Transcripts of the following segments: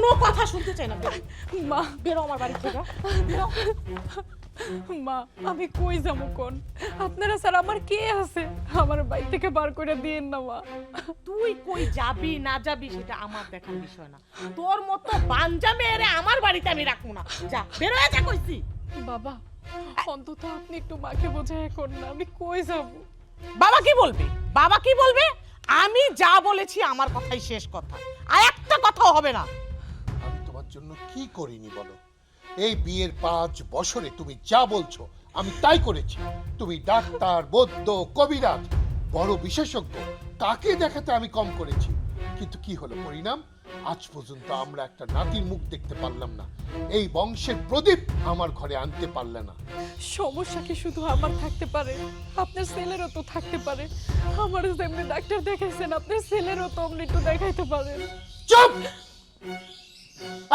কোনো কথা শুনতে চাই না। মা বেরো আমার বাড়ি থেকে, বেরো। মা আমি কই যাবো কোন? আপনারা স্যার আমার কে আছে? আমার বাড়ি থেকে বার করে দিয়েন না মা। তুই কই যাবি না যাবি সেটা আমার দেখার বিষয় না। তোর মতো বাঞ্জা মেয়েরে আমার বাড়িতে আমি রাখবো না। যা, বেরো যা কইছি। বাবা অন্তত আপনি একটু মাকে বোঝায় এখন না, আমি কই যাবো? বাবা কি বলবে? বাবা কি বলবে? আমি যা বলেছি আমার কথাই শেষ কথা, আর একটা কথাও হবে না। আমি তোমার জন্য কি করিনি বলো? এই বিয়ের 5 বছরে তুমি যা বলছো আমি তাই করেছি। তুমি ডাক্তার, বৈদ্য, কবিরাজ, বড় বিশেষজ্ঞ, কাকে দেখাতে আমি কম করেছি? কিন্তু কি হলো পরিণাম? আজ পর্যন্ত আমরা একটা নাতির মুখ দেখতে পারলাম না। এই বংশের প্রদীপ আমার ঘরে আনতে পারলে না। সমস্যা কি শুধু আমার থাকতে পারে? আপনার ছেলেরও তো থাকতে পারে। আমার যেমনি ডাক্তার দেখাইছেন আপনার ছেলেরও তো আপনি একটু দেখাইতে পারেন। চুপ!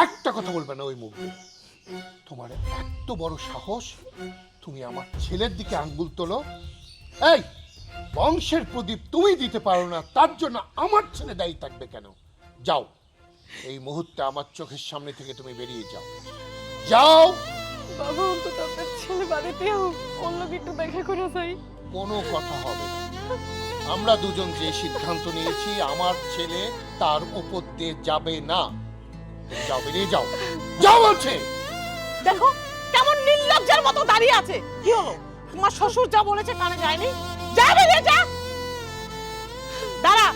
একটা কথা বলবে না ওই মুখ দিয়ে। তোমার এত বড় সাহস, তুমি আমার ছেলের দিকে আঙ্গুল তোলো? এই বংশের প্রদীপ তুমি দিতে পারো না, তার জন্য আমার ছেলে দায়ী থাকবে কেন? যাও, এই মুহূর্তে আমার চোখের সামনে থেকে তুমি বেরিয়ে যাও। যাও। বাবা অন্তত আপনার ছেলে বাড়িতেও অন্য একটু দেখা করে যাই। কোনো কথা হবে না। আমরা দুজন যে সিদ্ধান্ত নিয়েছি, আমার ছেলে তার উপর দিয়ে যাবে না। যাও, বেরিয়ে যাও। যাও বলছে। দেখো কেমন নির্লজ্জার মতো দাঁড়িয়ে আছে। কি হলো? তোমার শ্বশুর যা বলেছে কানে যায়নি? যা, বেরিয়ে যা। দাঁড়া,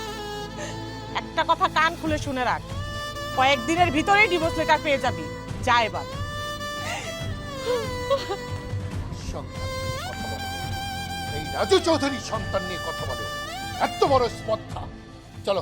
একটা কথা কান খুলে শুনে রাখ, কয়েকদিনের ভিতরেই ডিভোর্স লেটার পেয়ে যাবি। যা এবার। সন্তান নিয়ে কথা বলে, এই রাজু চৌধুরী সন্তান নিয়ে কথা বলে, এত বড় স্পর্ধা। চলো।